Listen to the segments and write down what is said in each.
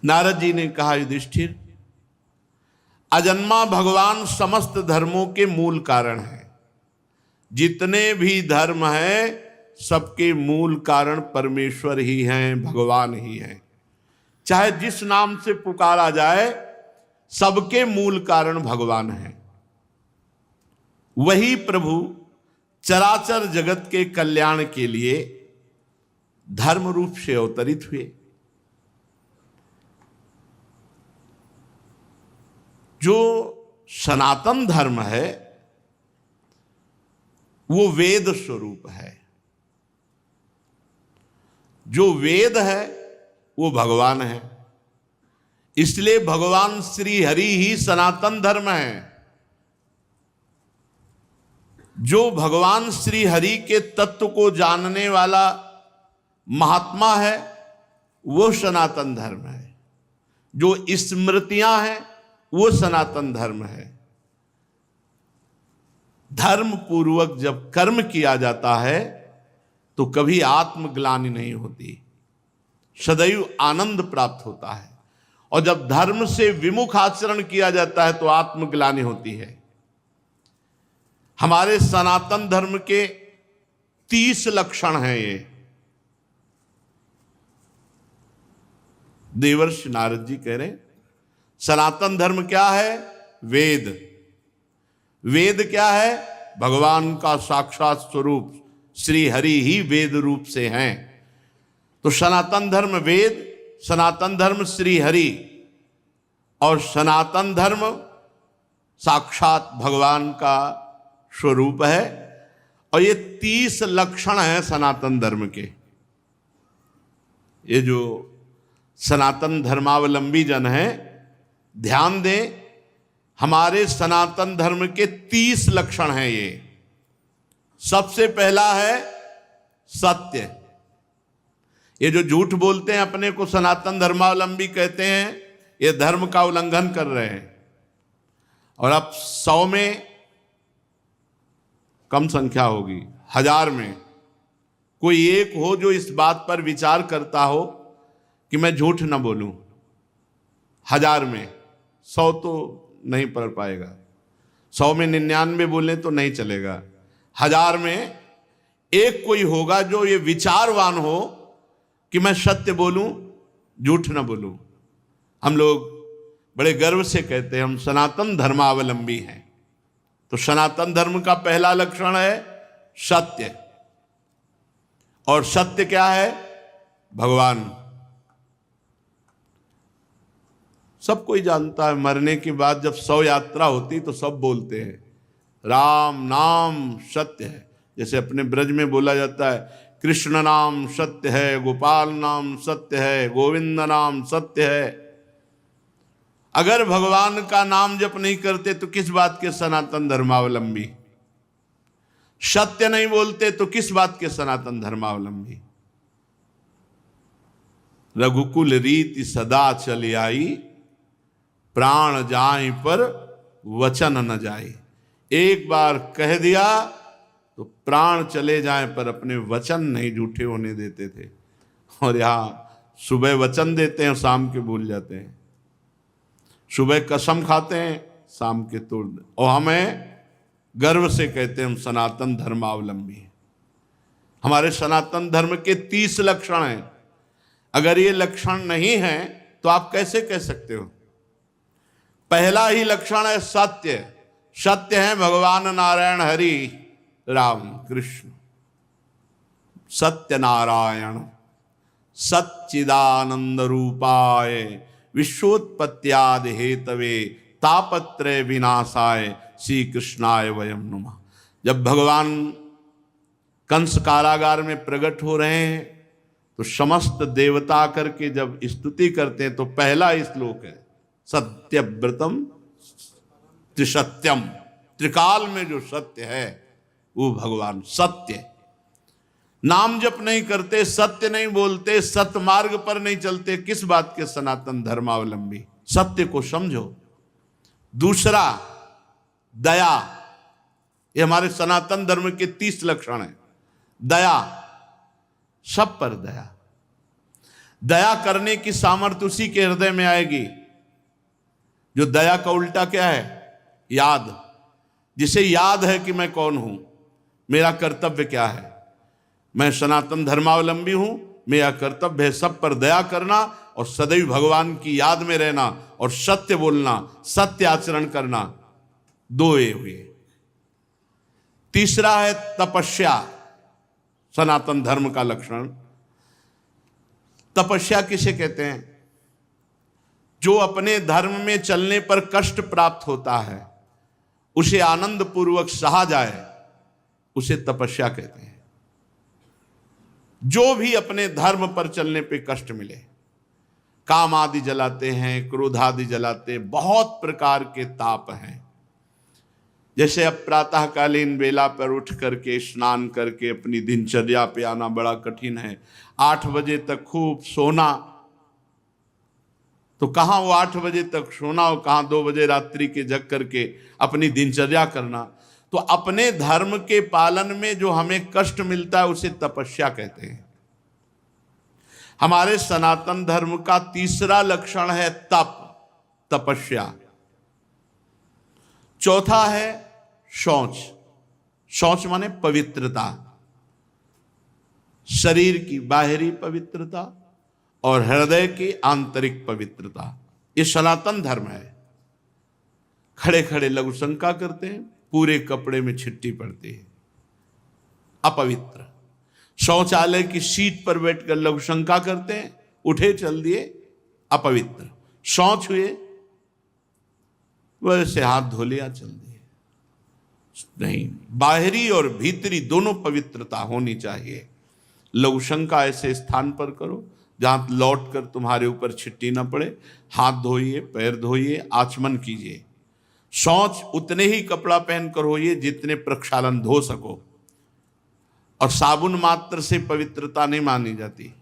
नारद जी ने कहा, युधिष्ठिर, अजन्मा भगवान समस्त धर्मों के मूल कारण है। जितने भी धर्म हैं सबके मूल कारण परमेश्वर ही हैं, भगवान ही हैं। चाहे जिस नाम से पुकारा जाए, सबके मूल कारण भगवान हैं। वही प्रभु चराचर जगत के कल्याण के लिए धर्म रूप से अवतरित हुए। जो सनातन धर्म है वो वेद स्वरूप है। जो वेद है वो भगवान है। इसलिए भगवान श्री हरि ही सनातन धर्म है। जो भगवान श्री हरि के तत्व को जानने वाला महात्मा है वो सनातन धर्म है। जो स्मृतियां हैं वो सनातन धर्म है। धर्म पूर्वक जब कर्म किया जाता है तो कभी आत्मग्लानि नहीं होती, सदैव आनंद प्राप्त होता है। और जब धर्म से विमुख आचरण किया जाता है तो आत्मग्लानि होती है। हमारे सनातन धर्म के 30 लक्षण हैं। ये देवर्षि नारद जी कह रहे हैं, सनातन धर्म क्या है? वेद। वेद क्या है? भगवान का साक्षात स्वरूप श्री हरि ही वेद रूप से हैं। तो सनातन धर्म वेद, सनातन धर्म श्री हरि और सनातन धर्म साक्षात भगवान का स्वरूप है। और ये 30 लक्षण हैं सनातन धर्म के। ये जो सनातन धर्मावलंबी जन हैं, ध्यान दें, हमारे सनातन धर्म के 30 लक्षण हैं ये। सबसे पहला है सत्य। ये जो झूठ बोलते हैं, अपने को सनातन धर्मावलंबी कहते हैं, ये धर्म का उल्लंघन कर रहे हैं। और अब 100 में कम संख्या होगी, 1000 में कोई एक हो जो इस बात पर विचार करता हो कि मैं झूठ ना बोलूं। 1000 में 100 तो नहीं पढ़ पाएगा। 100 में 99 बोले तो नहीं चलेगा। 1000 में एक कोई होगा जो ये विचारवान हो कि मैं सत्य बोलूं, झूठ ना बोलूं। हम लोग बड़े गर्व से कहते हैं हम सनातन धर्मावलंबी हैं। तो सनातन धर्म का पहला लक्षण है सत्य। और सत्य क्या है? भगवान। सब कोई जानता है, मरने के बाद जब शव यात्रा होती तो सब बोलते हैं राम नाम सत्य है। जैसे अपने ब्रज में बोला जाता है, कृष्ण नाम सत्य है, गोपाल नाम सत्य है, गोविंद नाम सत्य है। अगर भगवान का नाम जप नहीं करते तो किस बात के सनातन धर्मावलंबी? सत्य नहीं बोलते तो किस बात के सनातन धर्मावलंबी? रघुकुल रीति सदा चली आई, प्राण जाए पर वचन न जाए। एक बार कह दिया तो प्राण चले जाए पर अपने वचन नहीं झूठे होने देते थे। और यहाँ सुबह वचन देते हैं, शाम के भूल जाते हैं। सुबह कसम खाते हैं, शाम के तोड़ दे। और हमें गर्व से कहते हैं हम सनातन धर्मावलंबी हैं। हमारे सनातन धर्म के 30 लक्षण हैं। अगर ये लक्षण नहीं हैं तो आप कैसे कह सकते हो? पहला ही लक्षण है सत्य। सत्य है भगवान नारायण हरि राम कृष्ण। सत्य नारायण सच्चिदानंद रूपाय विश्वोत्पत्त्यादि हेतवे तापत्रय विनाशाय श्री कृष्णाय वयम नमः। जब भगवान कंस कारागार में प्रकट हो रहे हैं तो समस्त देवता करके जब स्तुति करते हैं तो पहला श्लोक है सत्यव्रतम त्रिसत्यम। त्रिकाल में जो सत्य है वो भगवान सत्य। नाम जप नहीं करते, सत्य नहीं बोलते, सत्य मार्ग पर नहीं चलते, किस बात के सनातन धर्मावलंबी? सत्य को समझो। दूसरा दया। ये हमारे सनातन धर्म के 30 लक्षण हैं। दया, सब पर दया। दया करने की सामर्थ्य उसी के हृदय में आएगी जो दया का उल्टा क्या है? याद। जिसे याद है कि मैं कौन हूं, मेरा कर्तव्य क्या है, मैं सनातन धर्मावलंबी हूं, मेरा कर्तव्य है सब पर दया करना और सदैव भगवान की याद में रहना और सत्य बोलना, सत्य आचरण करना। दो ये हुए। तीसरा है तपस्या, सनातन धर्म का लक्षण। तपस्या किसे कहते हैं? जो अपने धर्म में चलने पर कष्ट प्राप्त होता है उसे आनंद पूर्वक सहा जाए, उसे तपस्या कहते हैं। जो भी अपने धर्म पर चलने पे कष्ट मिले, काम आदि जलाते हैं, क्रोध आदि जलाते, बहुत प्रकार के ताप हैं। जैसे अब प्रातःकालीन बेला पर उठ करके स्नान करके अपनी दिनचर्या पे आना बड़ा कठिन है। 8 बजे तक खूब सोना, तो कहाँ वो 8 बजे तक सोना और कहाँ 2 बजे रात्रि के जग करके अपनी दिनचर्या करना। तो अपने धर्म के पालन में जो हमें कष्ट मिलता है उसे तपस्या कहते हैं। हमारे सनातन धर्म का तीसरा लक्षण है तप, तपस्या। चौथा है शौच। शौच माने पवित्रता, शरीर की बाहरी पवित्रता और हृदय की आंतरिक पवित्रता। ये सनातन धर्म है। खड़े खड़े लघु शंका करते हैं, पूरे कपड़े में छिट्टी पड़ती है, अपवित्र। शौचालय की सीट पर बैठकर लघु शंका करते हैं, उठे चल दिए, अपवित्र। शौच हुए, वैसे हाथ धो लिया चल दिए। नहीं, बाहरी और भीतरी दोनों पवित्रता होनी चाहिए। लघु शंका ऐसे स्थान पर करो जहां लौट कर तुम्हारे ऊपर छिट्टी न पड़े। हाथ धोइए, पैर धोइए, आचमन कीजिए। शौच उतने ही कपड़ा पहनकर होइए जितने प्रक्षालन धो सको। और साबुन मात्र से पवित्रता नहीं मानी जाती।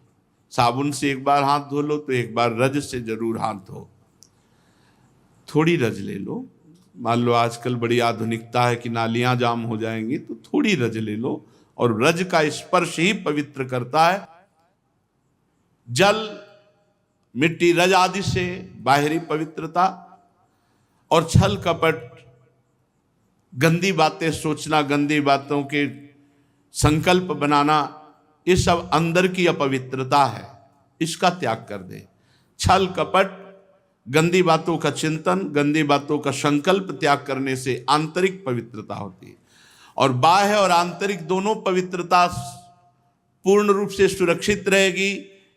साबुन से एक बार हाथ धो लो तो एक बार रज से जरूर हाथ धो। थोड़ी रज ले लो, मान लो आजकल बड़ी आधुनिकता है कि नालियां जाम हो जाएंगी, तो थोड़ी रज ले लो। और रज का स्पर्श ही पवित्र करता है। जल, मिट्टी, रज आदि से बाहरी पवित्रता, और छल कपट, गंदी बातें सोचना, गंदी बातों के संकल्प बनाना, ये सब अंदर की अपवित्रता है। इसका त्याग कर दे। छल कपट, गंदी बातों का चिंतन, गंदी बातों का संकल्प त्याग करने से आंतरिक पवित्रता होती है। और बाह्य और आंतरिक दोनों पवित्रता पूर्ण रूप से सुरक्षित रहेगी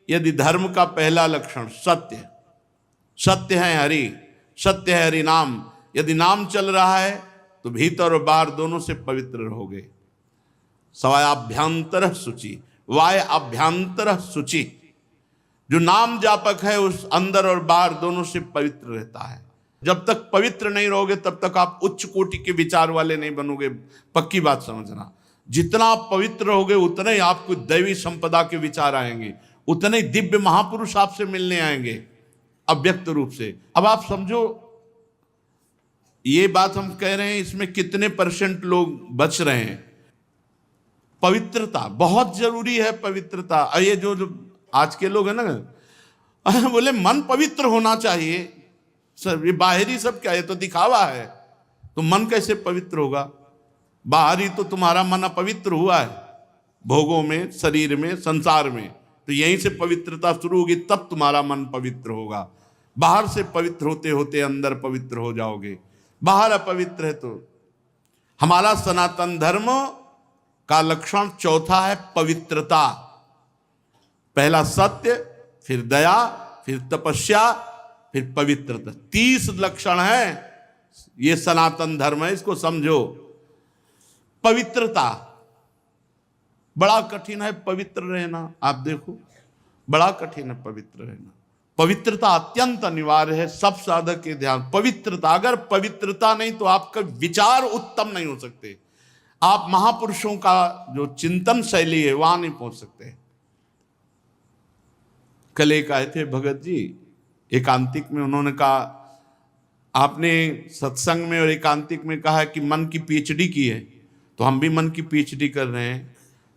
यदि धर्म का पहला लक्षण सत्य, सत्य है हरि, सत्य है हरि नाम, यदि नाम चल रहा है तो भीतर और बाहर दोनों से पवित्र रहोगे। सवायाभ्यंतर शुचि, वाय अभ्यंतर शुचि। जो नाम जापक है उस अंदर और बाहर दोनों से पवित्र रहता है। जब तक पवित्र नहीं रहोगे तब तक आप उच्च कोटि के विचार वाले नहीं बनोगे। पक्की बात समझना। जितना आप पवित्र रहोगे उतने ही आपको दैवी संपदा के विचार आएंगे, उतने ही दिव्य महापुरुष आपसे मिलने आएंगे अव्यक्त रूप से। अब आप समझो, ये बात हम कह रहे हैं, इसमें कितने % लोग बच रहे हैं। पवित्रता बहुत जरूरी है। पवित्रता, ये जो आज के लोग हैं ना, बोले मन पवित्र होना चाहिए। सर ये बाहरी सब क्या है, तो दिखावा है। तो मन कैसे पवित्र होगा? बाहरी तो तुम्हारा मन अपवित्र हुआ है, भोगों में, शरीर में, संसार में। तो यहीं से पवित्रता शुरू होगी, तब तुम्हारा मन पवित्र होगा। बाहर से पवित्र होते होते अंदर पवित्र हो जाओगे। बाहर अपवित्र है तो। हमारा सनातन धर्म का लक्षण चौथा है पवित्रता। पहला सत्य, फिर दया, फिर तपस्या, फिर पवित्रता। 30 लक्षण है। ये सनातन धर्म है, इसको समझो। पवित्रता बड़ा कठिन है पवित्र रहना। आप देखो, बड़ा कठिन है पवित्र रहना। पवित्रता अत्यंत अनिवार्य है। सब साधक के ध्यान, पवित्रता। अगर पवित्रता नहीं तो आपका विचार उत्तम नहीं हो सकते। आप महापुरुषों का जो चिंतन शैली है वहां नहीं पहुंच सकते। कल एक आए थे भगत जी एकांतिक में, उन्होंने कहा, आपने सत्संग में और एकांतिक में कहा कि मन की PhD की है, तो हम भी मन की PhD कर रहे हैं,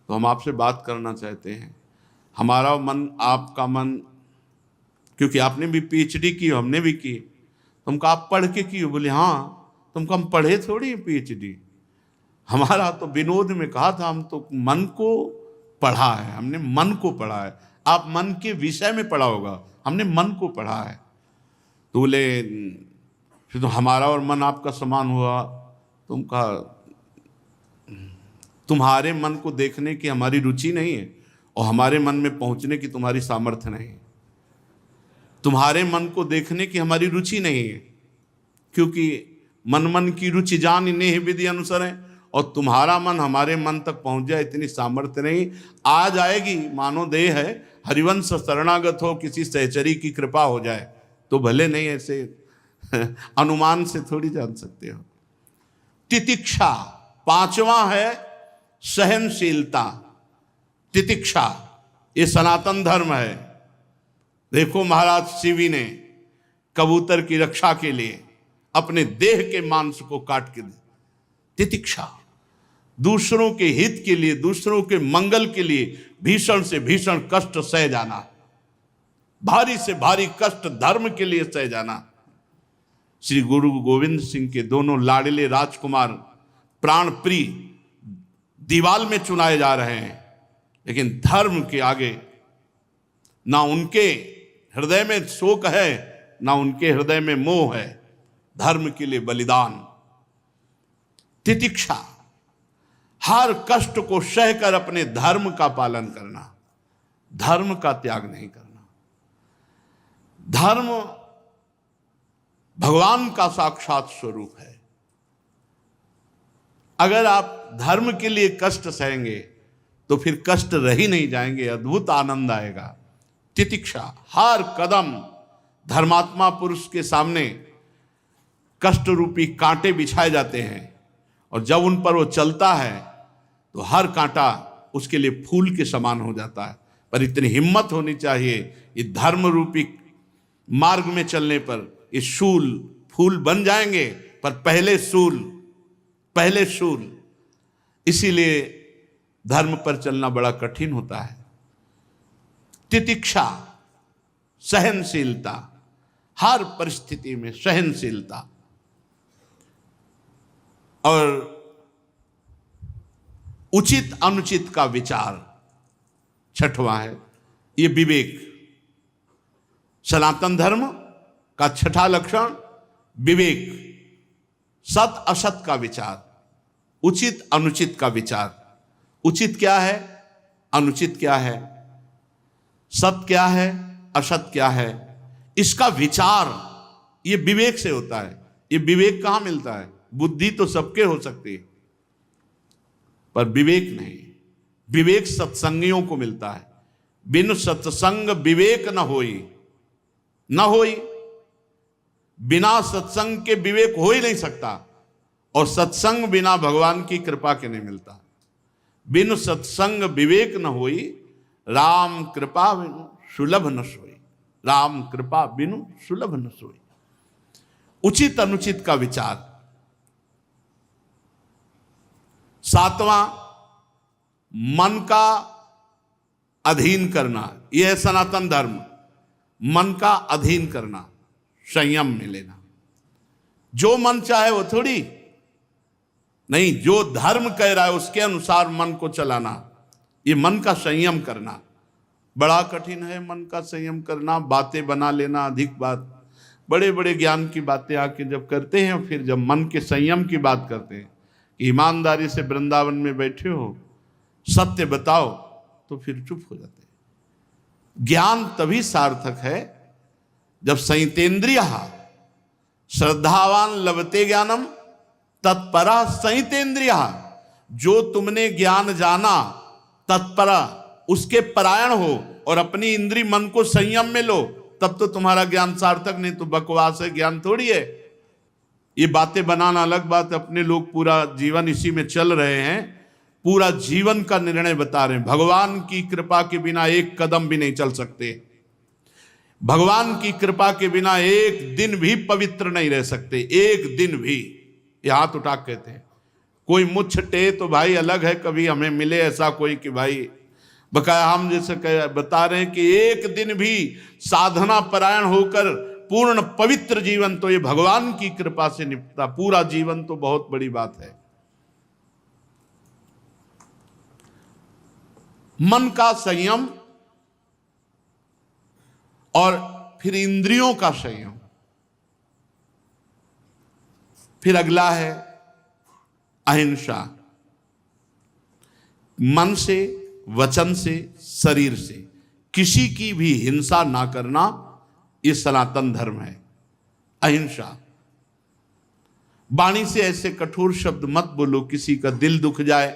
तो हम आपसे बात करना चाहते हैं। हमारा मन, आपका मन क्योंकि आपने भी पीएचडी की, हमने भी की। तुम कहा आप पढ़ के की हो? बोले हाँ। तुम कहा हम पढ़े थोड़ी पीएचडी, हमारा तो विनोद में कहा था हम तो मन को पढ़ा है, हमने मन को पढ़ा है। आप मन के विषय में पढ़ा होगा, हमने मन को पढ़ा है। तो बोले फिर तो हमारा और मन आपका समान हुआ। तुम कहा तुम्हारे मन को देखने की हमारी रुचि नहीं है और हमारे मन में पहुंचने की तुम्हारी सामर्थ्य नहीं है। तुम्हारे मन को देखने की हमारी रुचि नहीं है, क्योंकि मन की रुचि जान इन्हें विधि अनुसार है, और तुम्हारा मन हमारे मन तक पहुंच जाए इतनी सामर्थ्य नहीं। आ जाएगी, मानो देह है, हरिवंश शरणागत हो, किसी सहचरी की कृपा हो जाए तो भले, नहीं ऐसे अनुमान से थोड़ी जान सकते हो। तितिक्षा, पांचवा है सहनशीलता। तितिक्षा ये सनातन धर्म है। देखो महाराज शिवी ने कबूतर की रक्षा के लिए अपने देह के मांस को काट के दे। तितिक्षा, दूसरों के हित के लिए, दूसरों के मंगल के लिए भीषण से भीषण कष्ट सह जाना, भारी से भारी कष्ट धर्म के लिए सह जाना। श्री गुरु गोविंद सिंह के दोनों लाडले राजकुमार प्राण प्रिय दीवाल में चुनाए जा रहे हैं, लेकिन धर्म के आगे ना उनके हृदय में शोक है, ना उनके हृदय में मोह है। धर्म के लिए बलिदान। तितिक्षा, हर कष्ट को सहकर अपने धर्म का पालन करना, धर्म का त्याग नहीं करना। धर्म भगवान का साक्षात स्वरूप है। अगर आप धर्म के लिए कष्ट सहेंगे तो फिर कष्ट रह ही नहीं जाएंगे, अद्भुत आनंद आएगा। तितिक्षा, हर कदम धर्मात्मा पुरुष के सामने कष्ट रूपी कांटे बिछाए जाते हैं, और जब उन पर वो चलता है तो हर कांटा उसके लिए फूल के समान हो जाता है। पर इतनी हिम्मत होनी चाहिए, ये धर्म रूपी मार्ग में चलने पर ये शूल फूल बन जाएंगे, पर पहले शूल। इसीलिए धर्म पर चलना बड़ा कठिन होता है। तितिक्षा, सहनशीलता, हर परिस्थिति में सहनशीलता। और उचित अनुचित का विचार छठवां है, ये विवेक। सनातन धर्म का छठा लक्षण विवेक, सत असत का विचार, उचित अनुचित का विचार। उचित क्या है, अनुचित क्या है, सत क्या है, असत क्या है, इसका विचार ये विवेक से होता है। ये विवेक कहां मिलता है? बुद्धि तो सबके हो सकती है, पर विवेक नहीं। विवेक सत्संगियों को मिलता है। बिन सत्संग विवेक न होई। बिना सत्संग के विवेक हो ही नहीं सकता, और सत्संग बिना भगवान की कृपा के नहीं मिलता। बिन सत्संग विवेक न होई, राम कृपा बिनु सुलभ न सोई। राम कृपा बिनु सुलभ न सोई। उचित अनुचित का विचार। सातवां, मन का अधीन करना। यह है सनातन धर्म। मन का अधीन करना, संयम में लेना। जो मन चाहे वो थोड़ी नहीं, जो धर्म कह रहा है उसके अनुसार मन को चलाना, ये मन का संयम करना बड़ा कठिन है। मन का संयम करना, बातें बना लेना, अधिक बात, बड़े बड़े ज्ञान की बातें आके जब करते हैं, फिर जब मन के संयम की बात करते हैं कि ईमानदारी से वृंदावन में बैठे हो, सत्य बताओ, तो फिर चुप हो जाते हैं। ज्ञान तभी सार्थक है जब संयतेन्द्रिय श्रद्धावान लभते ज्ञानम तत्परा संयतेन्द्रिय। जो तुमने ज्ञान जाना, तत्परा उसके परायण हो और अपनी इंद्रिय मन को संयम में लो, तब तो तुम्हारा ज्ञान सार्थक। नहीं तो बकवास है, ज्ञान थोड़ी है। ये बातें बनाना अलग बात, अपने लोग पूरा जीवन इसी में चल रहे हैं, पूरा जीवन का निर्णय बता रहे हैं। भगवान की कृपा के बिना एक कदम भी नहीं चल सकते। भगवान की कृपा के बिना एक दिन भी पवित्र नहीं रह सकते, एक दिन भी। ये हाथ उठा कहते हैं। कोई मुझ टे तो भाई अलग है, कभी हमें मिले ऐसा कोई कि भाई बकाया हम जैसे बता रहे हैं कि एक दिन भी साधना परायण होकर पूर्ण पवित्र जीवन तो ये भगवान की कृपा से निपटा, पूरा जीवन तो बहुत बड़ी बात है। मन का संयम और फिर इंद्रियों का संयम, फिर अगला है अहिंसा। मन से, वचन से, शरीर से किसी की भी हिंसा ना करना, ये सनातन धर्म है। अहिंसा। वाणी से ऐसे कठोर शब्द मत बोलो किसी का दिल दुख जाए।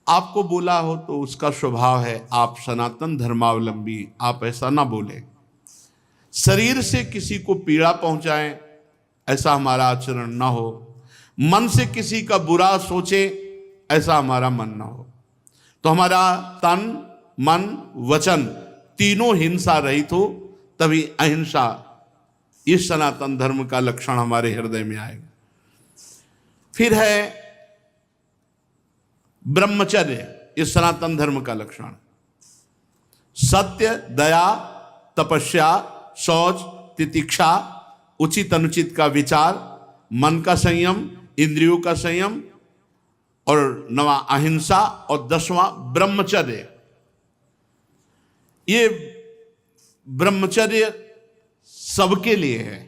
आपको बोला हो तो उसका स्वभाव है, आप सनातन धर्मावलंबी, आप ऐसा ना बोले। शरीर से किसी को पीड़ा पहुंचाएं, ऐसा हमारा आचरण ना हो। मन से किसी का बुरा सोचे, ऐसा हमारा मन ना हो। तो हमारा तन, मन, वचन तीनों हिंसा रहित हो, तभी अहिंसा, इस सनातन धर्म का लक्षण हमारे हृदय में आएगा। फिर है ब्रह्मचर्य, इस सनातन धर्म का लक्षण। सत्य, दया, तपस्या, शौच, तितिक्षा, उचित अनुचित का विचार, मन का संयम, इंद्रियों का संयम, और 9वां अहिंसा, और 10वां ब्रह्मचर्य। ये ब्रह्मचर्य सबके लिए है।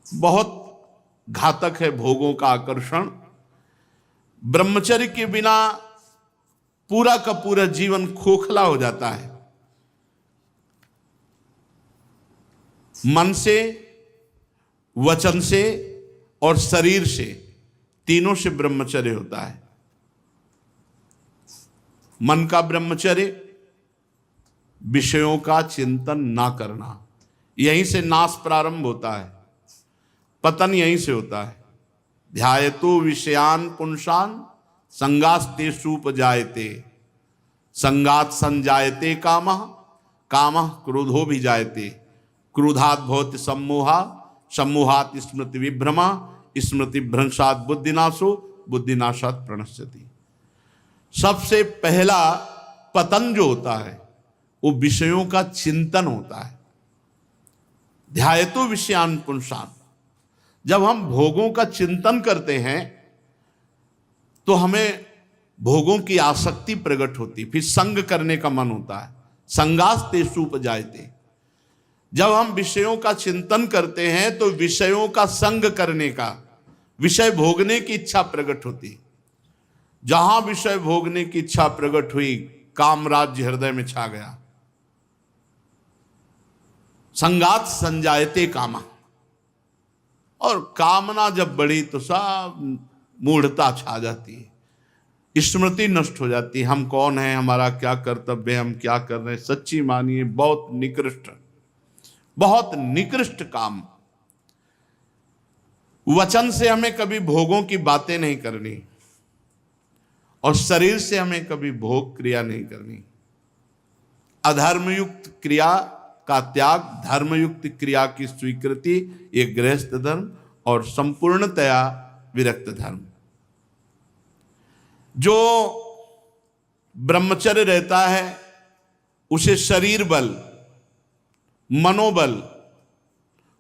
बहुत घातक है भोगों का आकर्षण। ब्रह्मचर्य के बिना पूरा का पूरा जीवन खोखला हो जाता है। मन से, वचन से और शरीर से, तीनों से ब्रह्मचर्य होता है। मन का ब्रह्मचर्य, विषयों का चिंतन ना करना। यहीं से नाश प्रारंभ होता है, पतन यहीं से होता है। ध्यायतो विषयान पुंसान संगास्तेषुपजायते, संगात संजायते कामः, कामः क्रोधो भी जायते, क्रोधात् भवति सम्मोहा, सम्मोहात् स्मृति विभ्रमा, स्मृति भ्रंशात् बुद्धिनाशो, बुद्धिनाशात् प्रणश्यति। सबसे पहला पतन जो होता है वो विषयों का चिंतन होता है। ध्यायतो विषयान पुंसान, जब हम भोगों का चिंतन करते हैं तो हमें भोगों की आसक्ति प्रकट होती, फिर संग करने का मन होता है। संगास्तेषुपजायते, जब हम विषयों का चिंतन करते हैं तो विषयों का संग करने का, विषय भोगने की इच्छा प्रकट होती। जहां विषय भोगने की इच्छा प्रकट हुई, काम राज्य हृदय में छा गया। संगात संजायते कामा, और कामना जब बढ़ी तो सब मूढ़ता छा जाती है, स्मृति नष्ट हो जाती है। हम कौन हैं, हमारा क्या कर्तव्य है, हम क्या कर रहे हैं। सच्ची मानिए बहुत निकृष्ट, बहुत निकृष्ट काम। वचन से हमें कभी भोगों की बातें नहीं करनी, और शरीर से हमें कभी भोग क्रिया नहीं करनी। अधर्मयुक्त क्रिया का त्याग, धर्मयुक्त क्रिया की स्वीकृति, ये गृहस्थ धर्म और संपूर्णतया विरक्त धर्म। जो ब्रह्मचर्य रहता है उसे शरीर बल, मनोबल,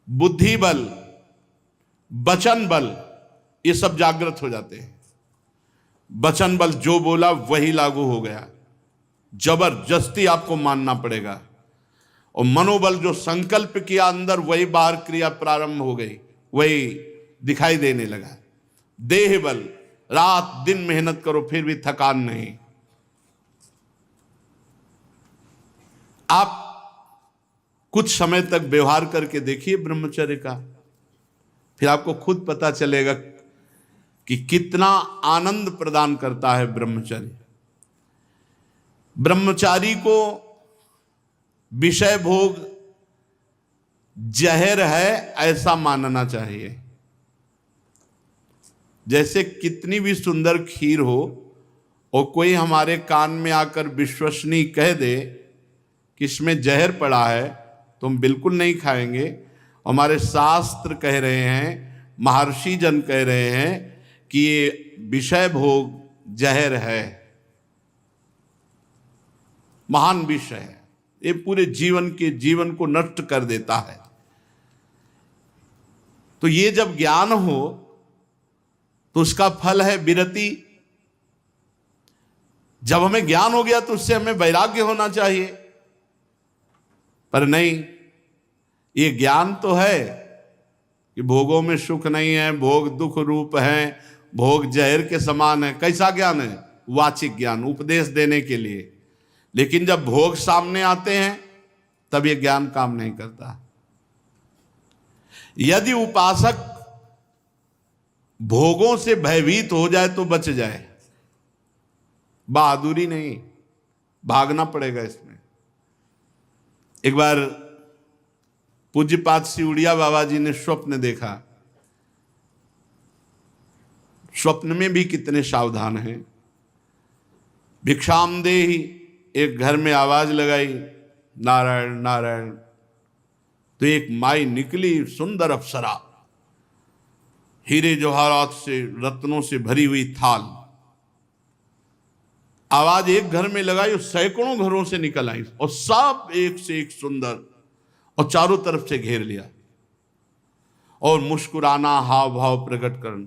बुद्धि बल, वचन बल, ये सब जागृत हो जाते हैं। वचन बल, जो बोला वही लागू हो गया, जबरदस्ती आपको मानना पड़ेगा। और मनोबल, जो संकल्प किया अंदर वही बाहर क्रिया प्रारंभ हो गई, वही दिखाई देने लगा। देह बल, रात दिन मेहनत करो फिर भी थकान नहीं। आप कुछ समय तक व्यवहार करके देखिए ब्रह्मचर्य का, फिर आपको खुद पता चलेगा कि कितना आनंद प्रदान करता है ब्रह्मचर्य। ब्रह्मचारी को विषय भोग जहर है ऐसा मानना चाहिए। जैसे कितनी भी सुंदर खीर हो और कोई हमारे कान में आकर विश्वसनीय कह दे कि इसमें जहर पड़ा है तो हम बिल्कुल नहीं खाएंगे। हमारे शास्त्र कह रहे हैं, महर्षि जन कह रहे हैं कि ये विषय भोग जहर है, महान विषय है। ये पूरे जीवन को नष्ट कर देता है। तो ये जब ज्ञान हो तो उसका फल है विरति। जब हमें ज्ञान हो गया तो उससे हमें वैराग्य होना चाहिए, पर नहीं, ये ज्ञान तो है कि भोगों में सुख नहीं है, भोग दुख रूप है, भोग जहर के समान है। कैसा ज्ञान है? वाचिक ज्ञान, उपदेश देने के लिए। लेकिन जब भोग सामने आते हैं तब ये ज्ञान काम नहीं करता। यदि उपासक भोगों से भयभीत हो जाए तो बच जाए, बहादुरी नहीं, भागना पड़ेगा इसमें। एक बार पूज्यपाद सिउड़िया बाबा जी ने स्वप्न देखा। स्वप्न में भी कितने सावधान हैं। भिक्षाम देहि, एक घर में आवाज लगाई, नारायण नारायण। तो एक माई निकली, सुंदर अप्सरा, हीरे जवाहरात से, रत्नों से भरी हुई थाल। आवाज एक घर में लगाई और सैकड़ों घरों से निकल आई, और सब एक से एक सुंदर, और चारों तरफ से घेर लिया, और मुस्कुराना, हाव भाव प्रकट करना।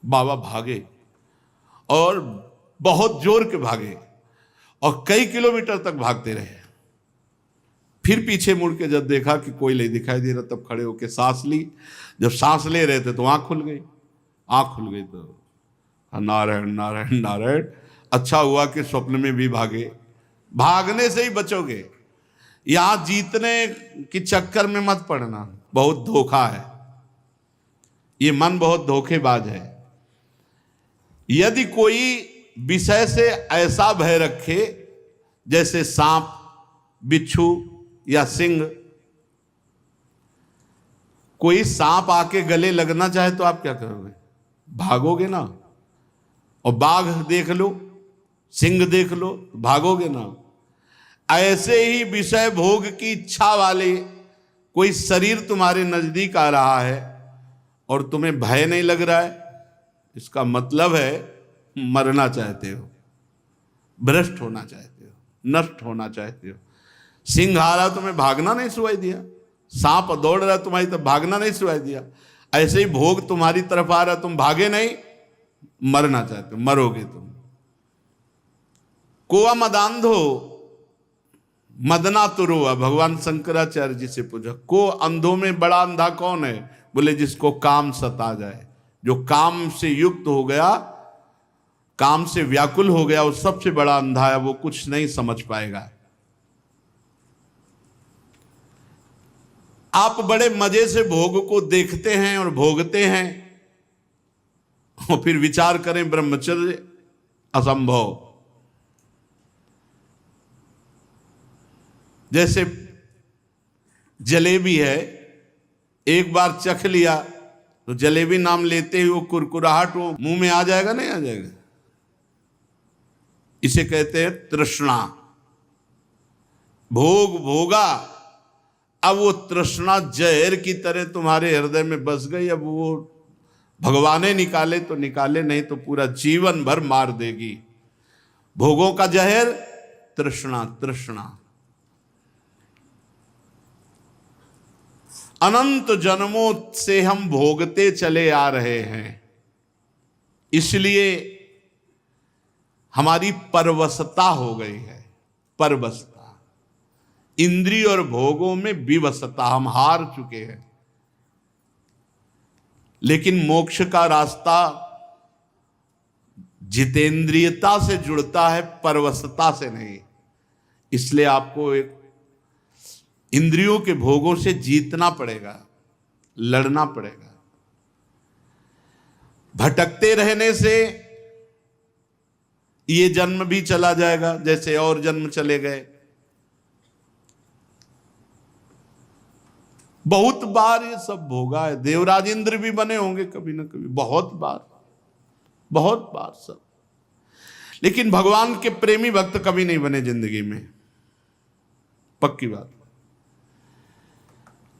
बाबा भागे, और बहुत जोर के भागे, और कई किलोमीटर तक भागते रहे। फिर पीछे मुड़ के जब देखा कि कोई नहीं दिखाई दे रहा, तब खड़े होकर सांस ली। जब सांस ले रहे थे तो आंख खुल गई। आंख खुल गई तो नारायण नारायण नारायण। अच्छा हुआ कि स्वप्न में भी भागे। भागने से ही बचोगे, यहां जीतने की चक्कर में मत पड़ना, बहुत धोखा है। ये मन बहुत धोखेबाज है। यदि कोई विषय से ऐसा भय रखे जैसे सांप, बिच्छू या सिंह, कोई सांप आके गले लगना चाहे तो आप क्या करोगे? भागोगे ना। और बाघ देख लो, सिंह देख लो, भागोगे ना। ऐसे ही विषय भोग की इच्छा वाले कोई शरीर तुम्हारे नजदीक आ रहा है और तुम्हें भय नहीं लग रहा है, इसका मतलब है मरना चाहते हो, भ्रष्ट होना चाहते हो, नष्ट होना चाहते हो। सिंह आ रहा तुम्हें भागना नहीं सुनाई दिया, सांप दौड़ रहा तुम्हारी तरफ भागना नहीं सुनाई दिया। ऐसे ही भोग तुम्हारी तरफ आ रहा, तुम भागे नहीं, मरना चाहते हो, मरोगे तुम। कोआ मदांधो मदना तुरुआ, भगवान शंकराचार्य जी से पूछा, को अंधों में बड़ा अंधा कौन है? बोले जिसको काम सता जाए, जो काम से युक्त हो गया, काम से व्याकुल हो गया, वो सबसे बड़ा अंधा है, वो कुछ नहीं समझ पाएगा। आप बड़े मजे से भोग को देखते हैं और भोगते हैं, और फिर विचार करें ब्रह्मचर्य असंभव। जैसे जलेबी है, एक बार चख लिया तो जलेबी नाम लेते ही वो कुरकुराहट वो मुंह में आ जाएगा, नहीं आ जाएगा? इसे कहते हैं तृष्णा। भोग भोगा, अब वो तृष्णा जहर की तरह तुम्हारे हृदय में बस गई। अब वो भगवाने निकाले तो निकाले, नहीं तो पूरा जीवन भर मार देगी। भोगों का जहर तृष्णा। तृष्णा अनंत जन्मों से हम भोगते चले आ रहे हैं, इसलिए हमारी परवशता हो गई है। परवशता, इंद्रिय और भोगों में विवशता, हम हार चुके हैं। लेकिन मोक्ष का रास्ता जितेंद्रियता से जुड़ता है, परवशता से नहीं। इसलिए आपको एक इंद्रियों के भोगों से जीतना पड़ेगा, लड़ना पड़ेगा। भटकते रहने से ये जन्म भी चला जाएगा, जैसे और जन्म चले गए। बहुत बार ये सब भोगा है, देवराज इंद्र भी बने होंगे कभी ना कभी, बहुत बार, बहुत बार सब। लेकिन भगवान के प्रेमी भक्त कभी नहीं बने जिंदगी में, पक्की बात।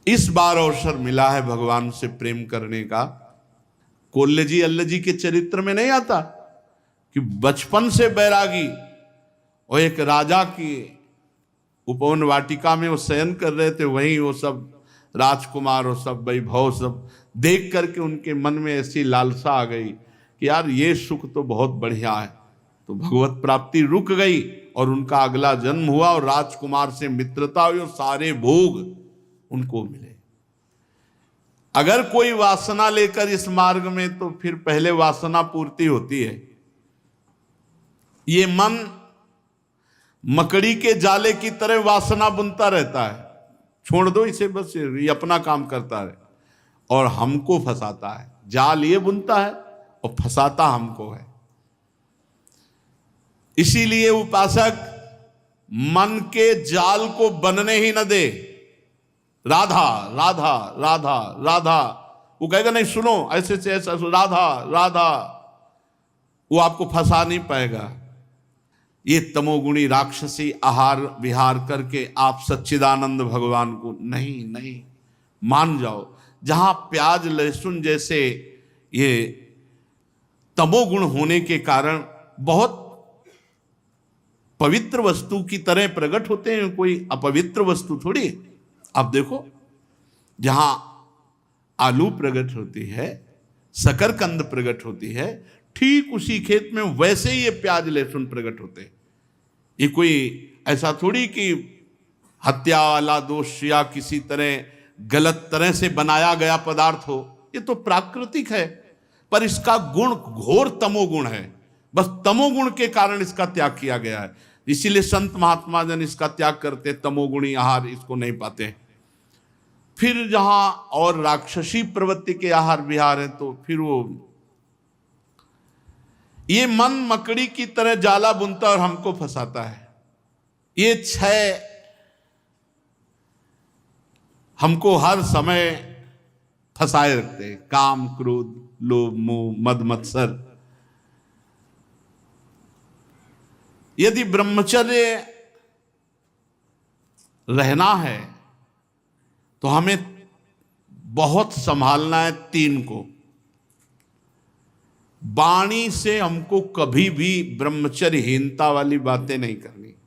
इस बार अवसर मिला है भगवान से प्रेम करने का। कोल्ले जी अल्लाह जी के चरित्र में नहीं आता कि बचपन से बैरागी और एक राजा की उपवन वाटिका में वो शयन कर रहे थे, वहीं वो सब राजकुमार और सब वैभव सब देख करके उनके मन में ऐसी लालसा आ गई कि यार ये सुख तो बहुत बढ़िया है। तो भगवत प्राप्ति रुक गई और उनका अगला जन्म हुआ और राजकुमार से मित्रता हुई और सारे भोग उनको मिले। अगर कोई वासना लेकर इस मार्ग में, तो फिर पहले वासना पूर्ति होती है। ये मन मकड़ी के जाले की तरह वासना बुनता रहता है, छोड़ दो इसे, बस ये अपना काम करता है और हमको फंसाता है। जाल ये बुनता है और फंसाता हमको है। इसीलिए उपासक मन के जाल को बनने ही न दे। राधा राधा राधा राधा, वो कहेगा नहीं सुनो ऐसे से ऐसा, राधा राधा, वो आपको फंसा नहीं पाएगा। ये तमोगुणी राक्षसी आहार विहार करके आप सच्चिदानंद भगवान को नहीं नहीं मान जाओ। जहां प्याज लहसुन जैसे ये तमोगुण होने के कारण बहुत पवित्र वस्तु की तरह प्रकट होते हैं, कोई अपवित्र वस्तु थोड़ी। अब देखो, जहां आलू प्रकट होती है, शकरकंद प्रकट होती है, ठीक उसी खेत में वैसे ही ये प्याज लहसुन प्रकट होते हैं। ये कोई ऐसा थोड़ी कि हत्या वाला दोष या किसी तरह गलत तरह से बनाया गया पदार्थ हो। ये तो प्राकृतिक है, पर इसका गुण घोर तमोगुण है। बस तमोगुण के कारण इसका त्याग किया गया है। इसीलिए संत महात्मा जन इसका त्याग करते, तमोगुणी आहार इसको नहीं पाते। फिर जहां और राक्षसी प्रवृत्ति के आहार विहार है, तो फिर वो ये मन मकड़ी की तरह जाला बुनता और हमको फंसाता है। ये छह हमको हर समय फंसाए रखते हैं, काम क्रोध लोभ मोह मद मत्सर। यदि ब्रह्मचर्य रहना है तो हमें बहुत संभालना है तीन को। वाणी से हमको कभी भी ब्रह्मचर्यहीनता वाली बातें नहीं करनी।